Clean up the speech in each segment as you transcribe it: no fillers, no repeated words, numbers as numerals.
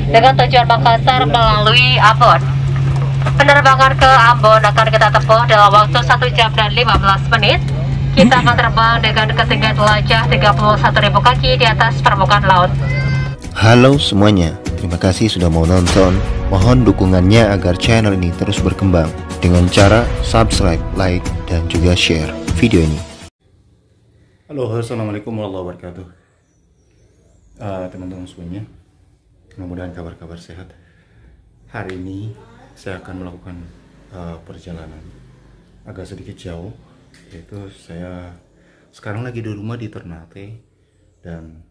dengan tujuan Makassar melalui Ambon. Penerbangan ke Ambon akan kita tempuh dalam waktu 1 jam dan 15 menit. Kita akan terbang dengan ketinggian jelajah 31.000 kaki di atas permukaan laut. Halo semuanya, terima kasih sudah mau nonton. Mohon dukungannya agar channel ini terus berkembang dengan cara subscribe, like, dan juga share video ini. Halo, assalamualaikum warahmatullahi wabarakatuh. Teman-teman semuanya, mudah-mudahan kabar-kabar sehat. Hari ini saya akan melakukan perjalanan agak sedikit jauh, yaitu saya sekarang lagi di rumah di Ternate, dan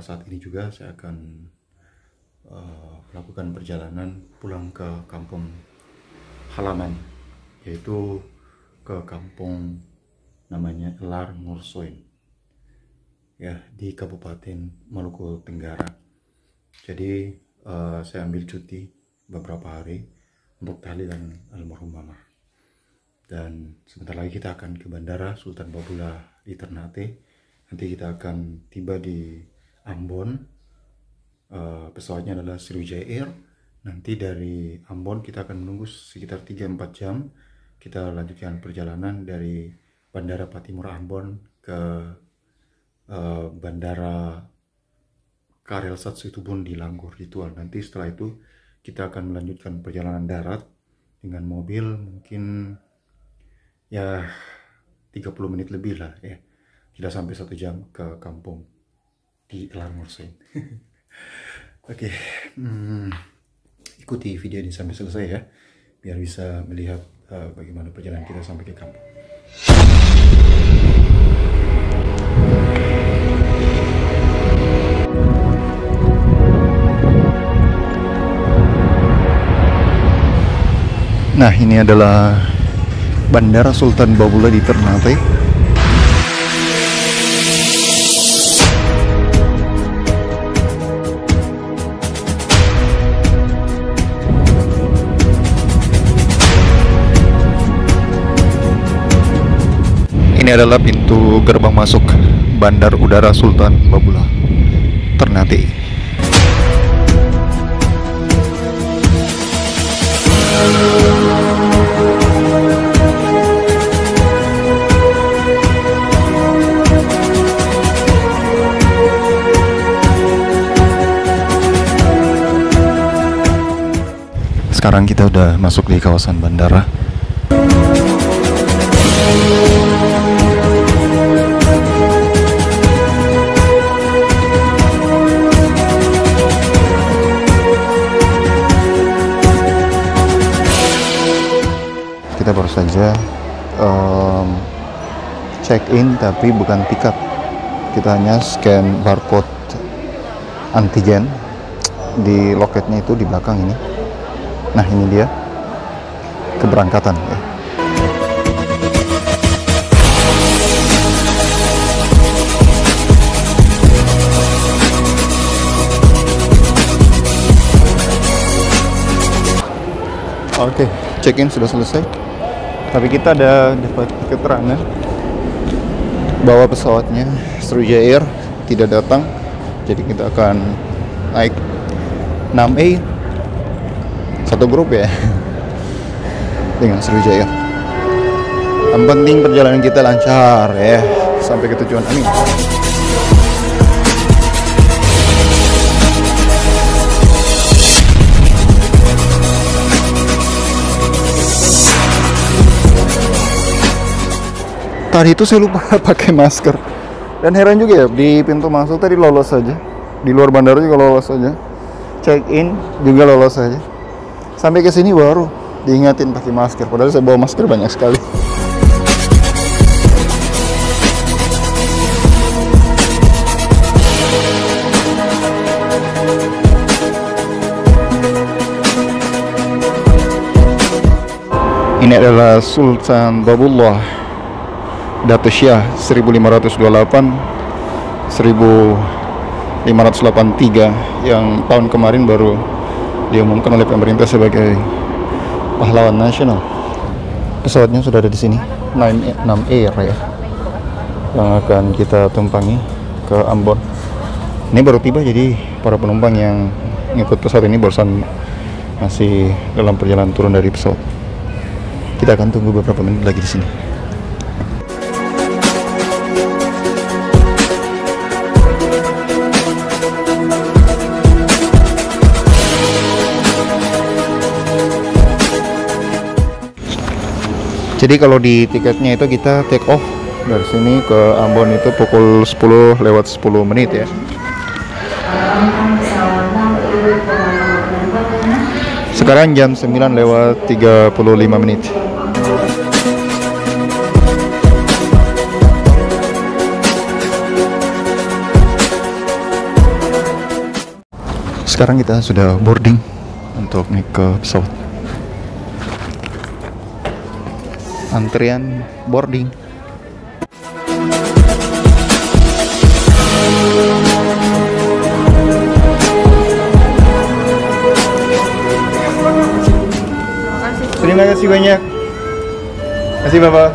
saat ini juga saya akan melakukan perjalanan pulang ke kampung halaman, yaitu ke kampung namanya Elar Ngursoin, ya, di Kabupaten Maluku Tenggara. Jadi saya ambil cuti beberapa hari untuk tahlilan almarhum mama, dan sebentar lagi kita akan ke Bandara Sultan Babula di Ternate. Nanti kita akan tiba di Ambon. Pesawatnya adalah Sriwijaya Air. Nanti dari Ambon kita akan menunggu sekitar 3-4 jam. Kita lanjutkan perjalanan dari Bandara Patimura Ambon ke Bandara Karel Satsuitubun di Langgur di Tual. Nanti setelah itu kita akan melanjutkan perjalanan darat dengan mobil, mungkin ya 30 menit lebih lah ya, tidak sampai 1 jam ke kampung di Elar Ngursoin. Oke, ikuti video ini sampai selesai ya, biar bisa melihat bagaimana perjalanan kita sampai ke kampung. Nah, ini adalah Bandara Sultan Babula di Ternate. Ini adalah pintu gerbang masuk Bandar Udara Sultan Babula, Ternate. Sekarang kita udah masuk di kawasan bandara. Kita baru saja check in, tapi bukan tiket. Kita hanya scan barcode antigen di loketnya itu di belakang ini. Nah, ini dia keberangkatan ya. Oke, check-in sudah selesai. Tapi kita ada dapat keterangan bahwa pesawatnya Sriwijaya Air tidak datang. Jadi kita akan naik 6A, satu grup ya, dengan Sriwijaya Air. Yang penting perjalanan kita lancar ya, sampai ke tujuan. Amin. Tadi itu saya lupa pakai masker, dan heran juga ya, di pintu masuk tadi lolos saja, di luar bandara juga lolos saja, check in juga lolos saja, sampai ke sini baru diingatin pakai masker, padahal saya bawa masker banyak sekali. Ini adalah Sultan Babullah Datuk Syah 1528-1583 yang tahun kemarin baru diumumkan oleh pemerintah sebagai pahlawan nasional. Pesawatnya sudah ada di sini, 6 Air ya, yang akan kita tumpangi ke Ambon. Ini baru tiba, jadi para penumpang yang ngikut pesawat ini barusan masih dalam perjalanan turun dari pesawat. Kita akan tunggu beberapa menit lagi di sini. Jadi kalau di tiketnya itu kita take off dari sini ke Ambon itu pukul 10 lewat 10 menit ya. Sekarang jam 9 lewat 35 menit. Sekarang kita sudah boarding untuk naik ke pesawat. Antrian boarding. Terima kasih banyak. Terima kasih Bapak.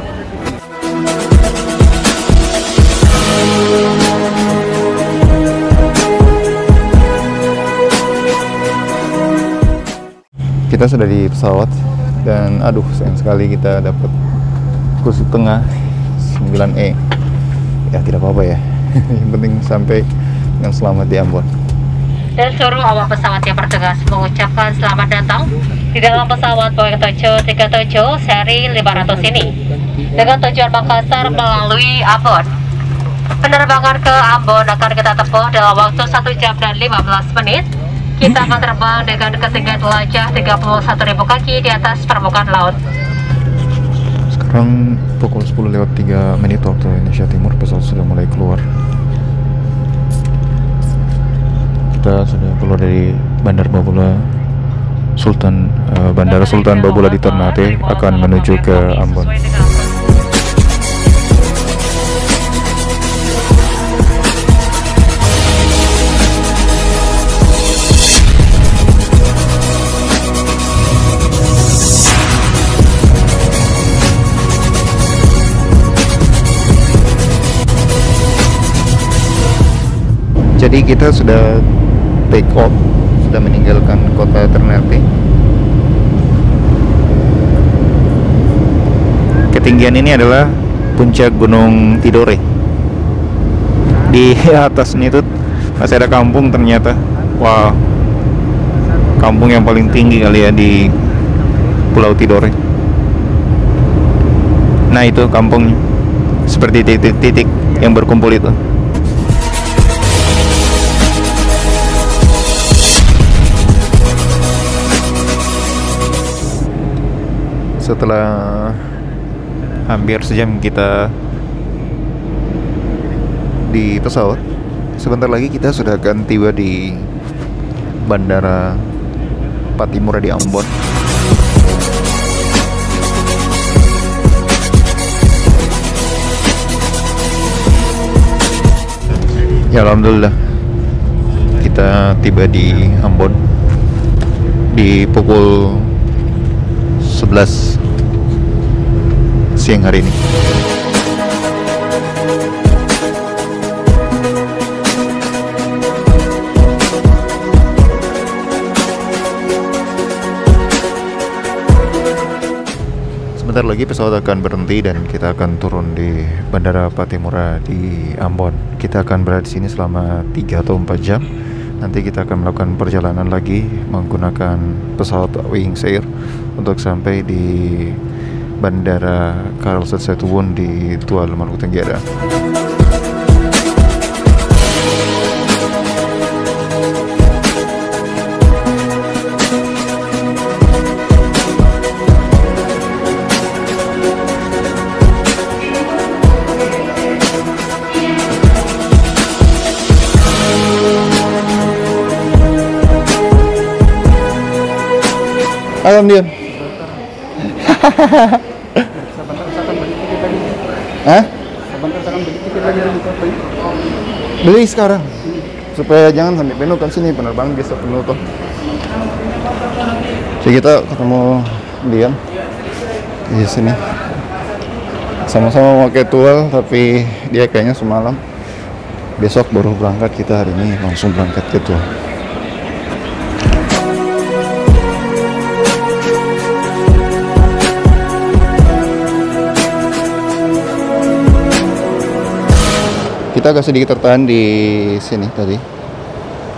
Kita sudah di pesawat dan aduh sayang sekali kita dapat kursi tengah 9E. Ya tidak apa-apa ya. Yang penting sampai dengan selamat di Ambon. Dan seluruh awak pesawat yang bertugas mengucapkan selamat datang di dalam pesawat Boeing 737 seri 500 ini dengan tujuan Makassar melalui Ambon. Penerbangan ke Ambon akan kita tempuh dalam waktu 1 jam dan 15 menit. Kita akan terbang dengan ketinggian jelajah 31.000 kaki di atas permukaan laut. Sekarang pukul 10 lewat 3 menit waktu Indonesia Timur, pesawat sudah mulai keluar. Kita sudah keluar dari Bandara Sultan Babula di Ternate, akan menuju ke Ambon. Jadi kita sudah take off, sudah meninggalkan kota Ternate. Ketinggian ini adalah puncak Gunung Tidore. Di atas ini tuh masih ada kampung ternyata. Wah, kampung yang paling tinggi kali ya di Pulau Tidore. Nah itu kampungnya, seperti titik-titik yang berkumpul itu. Setelah hampir sejam kita di pesawat, sebentar lagi kita sudah akan tiba di Bandara Patimura di Ambon. Ya alhamdulillah kita tiba di Ambon di pukul 11 siang hari ini. Sebentar lagi pesawat akan berhenti dan kita akan turun di Bandara Patimura di Ambon. Kita akan berada di sini selama 3 atau 4 jam. Nanti kita akan melakukan perjalanan lagi menggunakan pesawat Wings Air untuk sampai di Bandara Karl Setuwun di Tual, Maluku Tenggara. Alam dia. Hah? Beli sekarang supaya jangan sampai penuh, kan sini penerbangan biasa penuh tuh. Jadi kita ketemu Dian di sini, sama-sama pakai tual, tapi dia kayaknya semalam, besok baru berangkat. Kita hari ini langsung berangkat ke tual. Kita agak sedikit tertahan di sini tadi,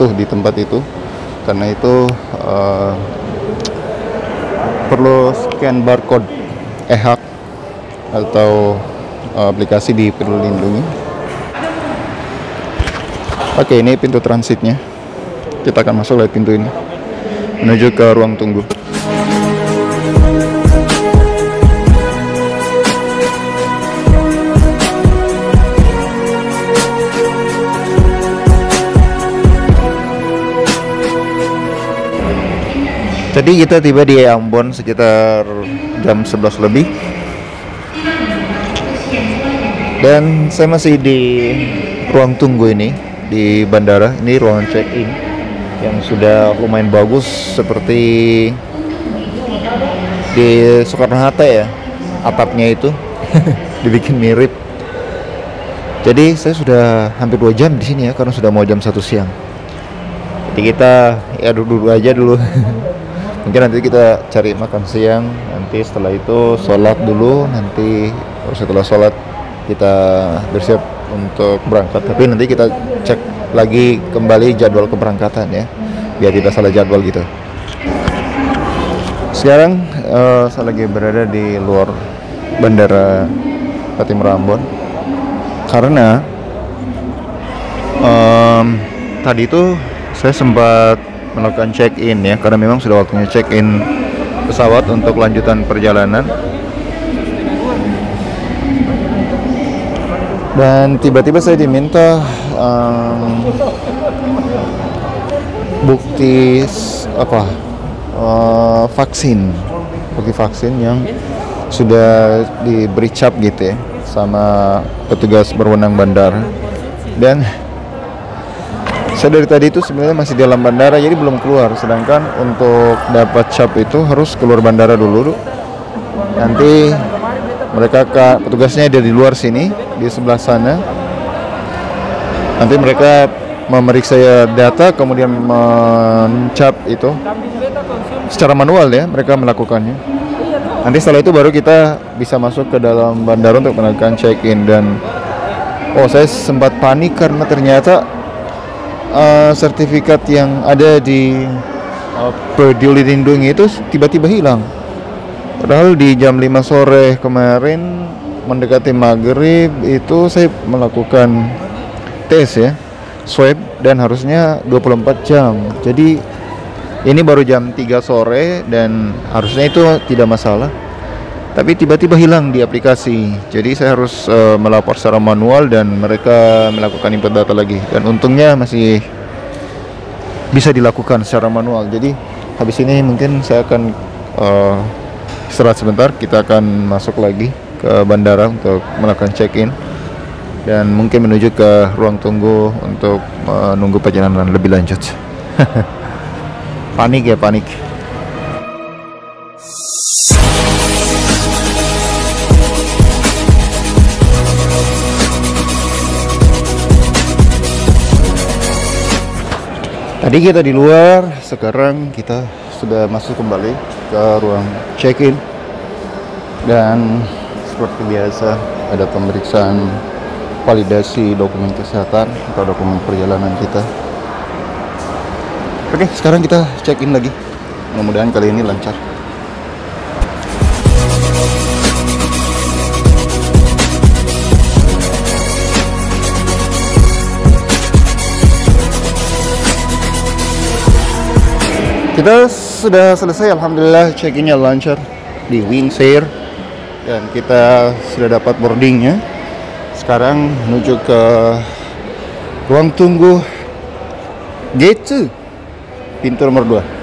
tuh di tempat itu, karena itu perlu scan barcode e-hak atau aplikasi di Peduli Lindungi. Oke, ini pintu transitnya. Kita akan masuk lewat pintu ini menuju ke ruang tunggu. Tadi kita tiba di Ambon sekitar jam 11 lebih. Dan saya masih di ruang tunggu ini di bandara. Ini ruangan check-in yang sudah lumayan bagus, seperti di Soekarno-Hatta ya, atapnya itu dibikin mirip. Jadi saya sudah hampir 2 jam di sini ya, karena sudah mau jam 1 siang. Jadi kita ya duduk aja dulu. Mungkin nanti kita cari makan siang, nanti setelah itu sholat dulu, nanti setelah sholat kita bersiap untuk berangkat. Tapi nanti kita cek lagi kembali jadwal keberangkatan ya, biar tidak salah jadwal gitu. Sekarang saya lagi berada di luar bandara Patimura Ambon, karena tadi itu saya sempat melakukan check-in ya, karena memang sudah waktunya check-in pesawat untuk lanjutan perjalanan. Dan tiba-tiba saya diminta bukti bukti vaksin yang sudah diberi cap gitu ya sama petugas berwenang bandara. Dan saya dari tadi itu sebenarnya masih di dalam bandara, jadi belum keluar. Sedangkan untuk dapat cap itu harus keluar bandara dulu. Nanti mereka petugasnya ada di luar sini, di sebelah sana. Nanti mereka memeriksa data, kemudian mencap itu secara manual ya, mereka melakukannya. Nanti setelah itu baru kita bisa masuk ke dalam bandara untuk melakukan check-in. Dan saya sempat panik karena ternyata sertifikat yang ada di Peduli Lindungi itu tiba-tiba hilang. Padahal di jam 5 sore kemarin mendekati maghrib itu saya melakukan tes ya, swab, dan harusnya 24 jam. Jadi ini baru jam 3 sore dan harusnya itu tidak masalah. Tapi tiba-tiba hilang di aplikasi. Jadi saya harus melapor secara manual dan mereka melakukan input data lagi. Dan untungnya masih bisa dilakukan secara manual. Jadi habis ini mungkin saya akan istirahat sebentar. Kita akan masuk lagi ke bandara untuk melakukan check-in dan mungkin menuju ke ruang tunggu untuk menunggu perjalanan lebih lanjut. Panik ya, panik. Tadi kita di luar, sekarang kita sudah masuk kembali ke ruang check-in. Dan seperti biasa ada pemeriksaan validasi dokumen kesehatan atau dokumen perjalanan kita. Oke, sekarang kita check-in lagi. Mudah-mudahan kali ini lancar. Kita sudah selesai, alhamdulillah, check-innya lancar di Wings Air dan kita sudah dapat boardingnya. Sekarang menuju ke ruang tunggu gate 2, pintu nomor 2.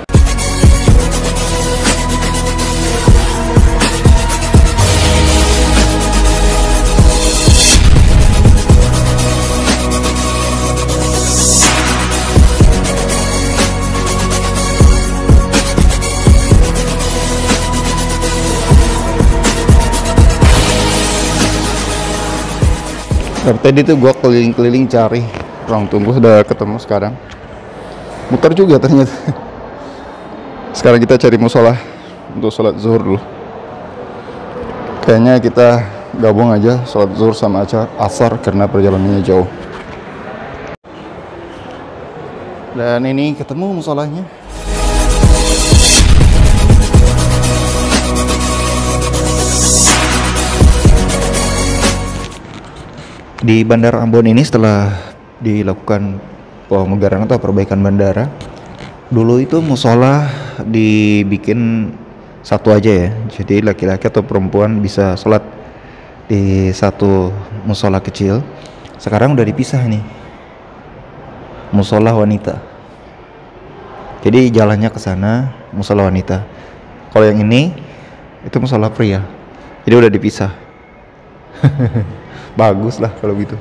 Dari tadi tuh gua keliling-keliling cari ruang tunggu, sudah ketemu sekarang. Muter juga ternyata. Sekarang kita cari musola untuk sholat zuhur dulu. Kayaknya kita gabung aja sholat zuhur sama asar karena perjalanannya jauh. Dan ini ketemu musolahnya. Di Bandara Ambon ini setelah dilakukan pemugaran atau perbaikan bandara, dulu itu musola dibikin satu aja ya, jadi laki-laki atau perempuan bisa sholat di satu musola kecil. Sekarang udah dipisah nih, musola wanita. Jadi jalannya ke sana musola wanita. Kalau yang ini itu musola pria. Jadi udah dipisah. Bagus lah kalau gitu.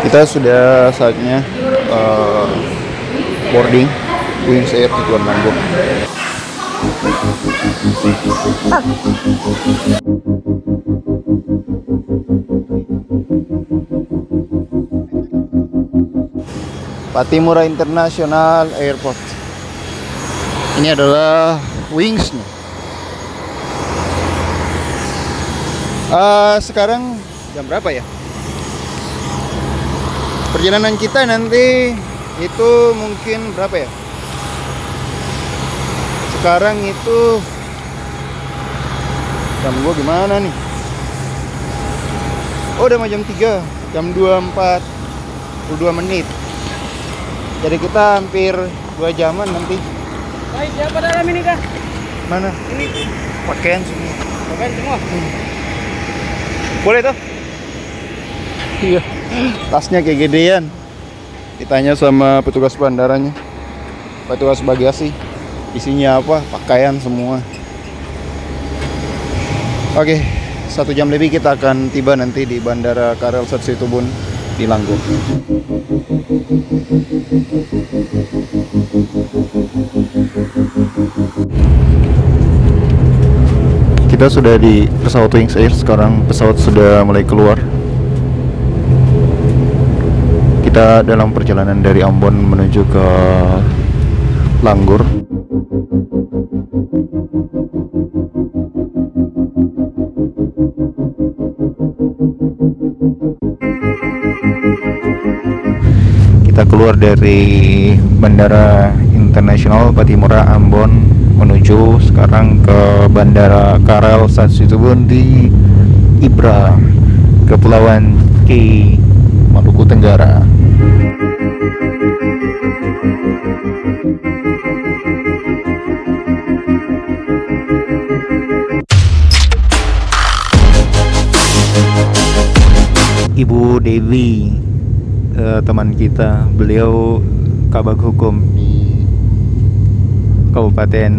Kita sudah saatnya boarding Wings Air tujuan Lombok. Pattimura International Airport. Ini adalah Wings-nya. Sekarang jam berapa ya? Perjalanan kita nanti itu mungkin berapa ya? Sekarang itu jam gua gimana nih? Oh, udah mau jam 3, jam 2:42 menit. Jadi kita hampir 2 jaman nanti. Baik, siapa dalam ini kah? Mana? Ini Pakaian semua. pakaian semua. Boleh tuh? Iya. Tasnya kayak gedean. Ditanya sama petugas bandaranya, petugas bagasi, isinya apa? Pakaian semua. Oke, 1 jam lebih kita akan tiba nanti di Bandara Karel Situbun di Langgur. Kita sudah di pesawat Wings Air. Sekarang pesawat sudah mulai keluar. Kita dalam perjalanan dari Ambon menuju ke Langgur. Kita keluar dari Bandara Internasional Pattimura Ambon menuju sekarang ke Bandara Karel Situbun di Ibra, Kepulauan K, Maluku Tenggara. Ibu Dewi, teman kita, beliau kabag hukum di Kabupaten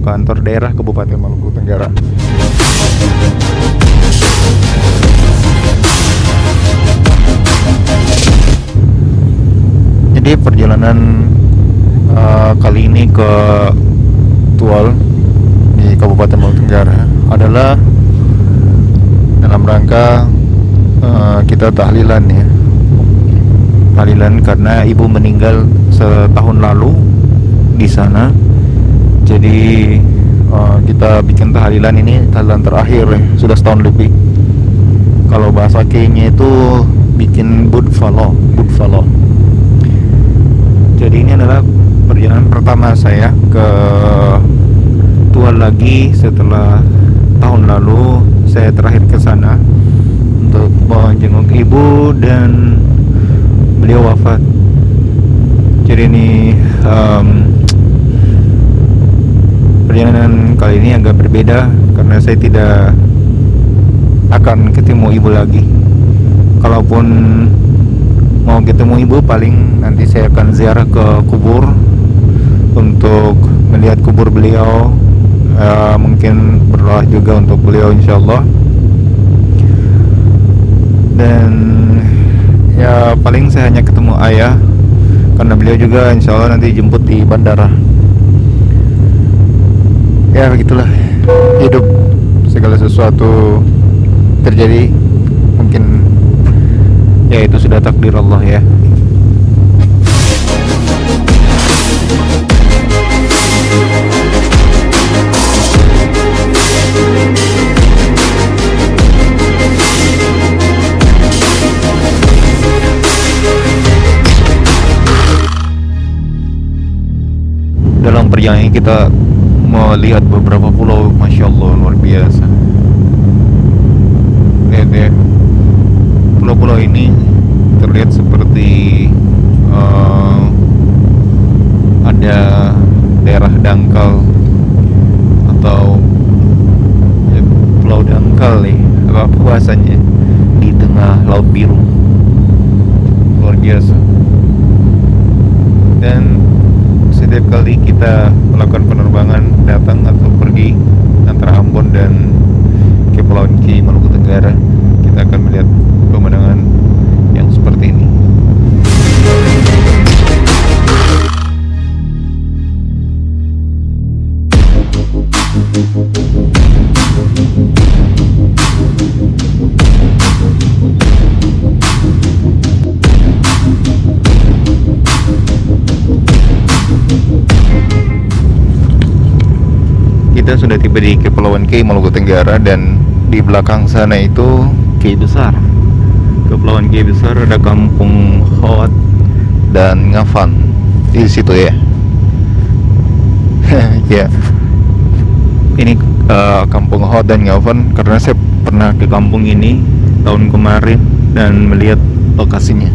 kantor daerah Kabupaten Maluku Tenggara. Jadi perjalanan kali ini ke Tual di Kabupaten Maluku Tenggara adalah dalam rangka kita tahlilan ya. Tahlilan karena ibu meninggal setahun lalu di sana. Jadi kita bikin tahlilan ini tahlilan terakhir ya, sudah setahun lebih. Kalau bahasa K-nya itu bikin budfalo. Jadi ini adalah perjalanan pertama saya ke Tual lagi setelah tahun lalu saya terakhir ke sana untuk menjenguk ibu dan beliau wafat. Jadi ini perjalanan kali ini agak berbeda karena saya tidak akan ketemu ibu lagi. Kalaupun mau ketemu ibu, paling nanti saya akan ziarah ke kubur untuk melihat kubur beliau, mungkin berdoa juga untuk beliau insyaallah. Dan ya paling saya hanya ketemu ayah karena beliau juga insyaallah nanti jemput di bandara. Ya begitulah hidup, segala sesuatu terjadi. Mungkin Ya itu sudah takdir Allah ya. Dalam perjalanan ini kita melihat beberapa pulau, Masya Allah, luar biasa. Lihat ya, pulau-pulau ini terlihat seperti ada daerah dangkal atau ya, pulau dangkal nih, apa bahasanya, di tengah laut biru. Luar biasa. Dan setiap kali kita melakukan penerbangan datang atau pergi antara Ambon dan Kepulauan K, Maluku Tenggara, kita akan melihat pemandangan yang seperti ini. Kita sudah tiba di Kepulauan K, Maluku Tenggara, dan di belakang sana itu K besar. Kepulauan K besar, ada Kampung Hot dan Ngafan di situ ya. Ya, ini Kampung Hot dan Ngafan karena saya pernah ke kampung ini tahun kemarin dan melihat lokasinya.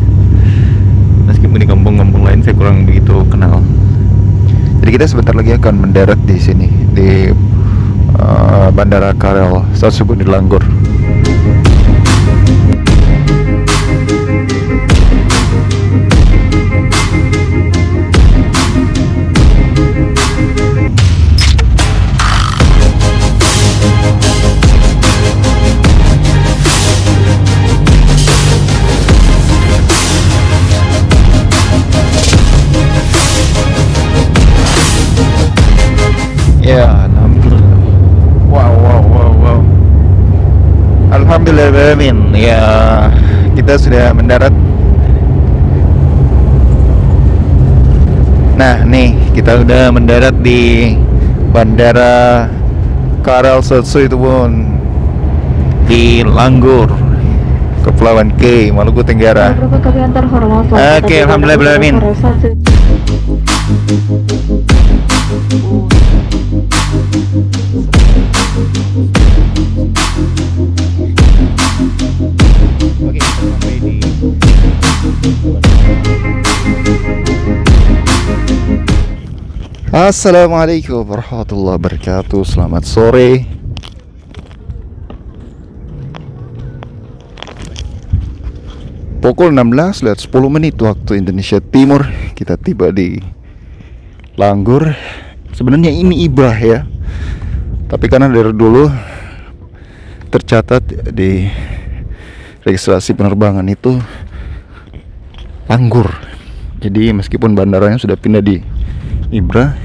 Meskipun di kampung-kampung lain saya kurang begitu kenal. Jadi kita sebentar lagi akan mendarat di sini di Bandara Karel Sasubun di Langgur. Ya, alhamdulillah. Wow. Alhamdulillah, ya, kita sudah mendarat. Nah, nih kita sudah mendarat di Bandara Karel Sasubun di Langgur, Kepulauan K, Maluku Tenggara. Oke, alhamdulillah. Oke, sampai di Assalamualaikum warahmatullahi wabarakatuh. Selamat sore. Pukul 16:10 waktu Indonesia Timur, kita tiba di Langgur. Sebenarnya ini Ibrah ya, tapi karena dari dulu tercatat di registrasi penerbangan itu Langgur. Jadi meskipun bandaranya sudah pindah di Ibrah,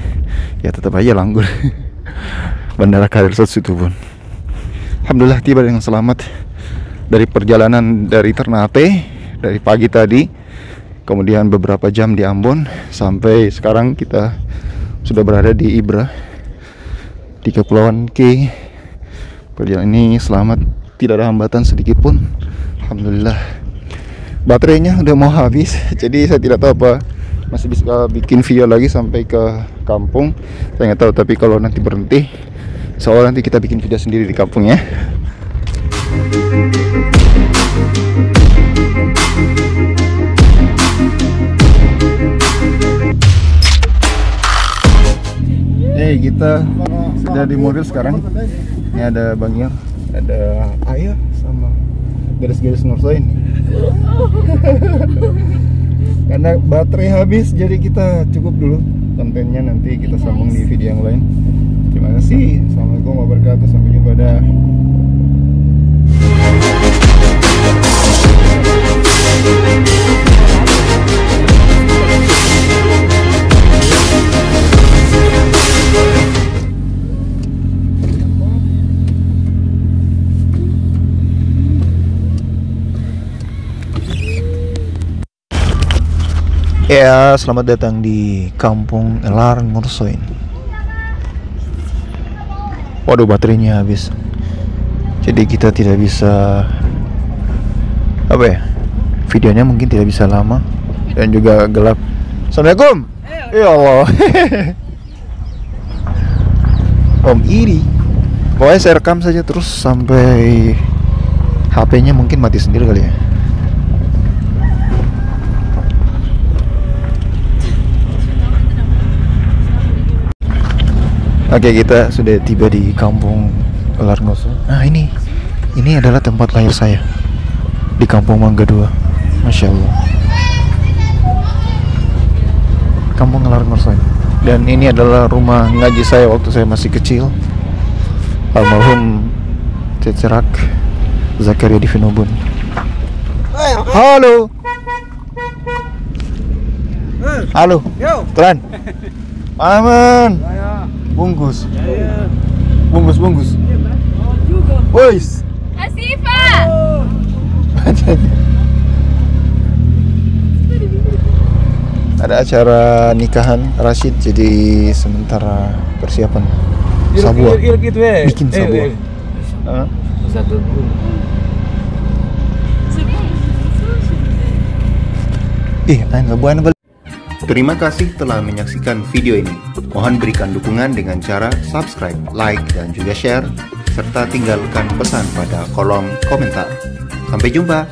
ya tetap aja Langgur. Bandara Karel Sasubun. Alhamdulillah tiba dengan selamat dari perjalanan dari Ternate dari pagi tadi, kemudian beberapa jam di Ambon, sampai sekarang kita sudah berada di Ibrah di Kepulauan K. Perjalanan ini selamat, tidak ada hambatan sedikit pun. Alhamdulillah. Baterainya udah mau habis, jadi saya tidak tahu apa masih bisa bikin video lagi sampai ke kampung. Saya nggak tahu, tapi kalau nanti berhenti, soalnya nanti kita bikin video sendiri di kampung ya. Kita sudah di mobil sekarang. Ini ada Bang Iar, ada Ayah sama garis-garis ngursoin. Karena baterai habis, jadi kita cukup dulu kontennya, nanti kita sambung di video yang lain. Terima kasih. Assalamualaikum warahmatullahi wabarakatuh. Sampai jumpa dah. Ya, selamat datang di Kampung Elar Ngursoin. Waduh, baterainya habis. Jadi kita tidak bisa videonya mungkin tidak bisa lama dan juga gelap. Assalamualaikum. Ya Allah. Om iri. Pokoknya saya rekam saja terus sampai HP-nya mungkin mati sendiri kali ya. Oke, kita sudah tiba di Kampung Elar Ngursoin. Nah, ini adalah tempat lahir saya di Kampung Mangga 2. Masya Allah. Kampung Elar Ngursoin. Dan ini adalah rumah ngaji saya waktu saya masih kecil. Almarhum Cecerak Zakaria Divinobun. Halo. Halo. Tuan. Aman. Bungkus. Bungkus. Boys. Asifa. Ada acara nikahan Rashid, jadi sementara persiapan sabua. Bikin sabua. Terima kasih telah menyaksikan video ini. Mohon berikan dukungan dengan cara subscribe, like, dan juga share, serta tinggalkan pesan pada kolom komentar. Sampai jumpa.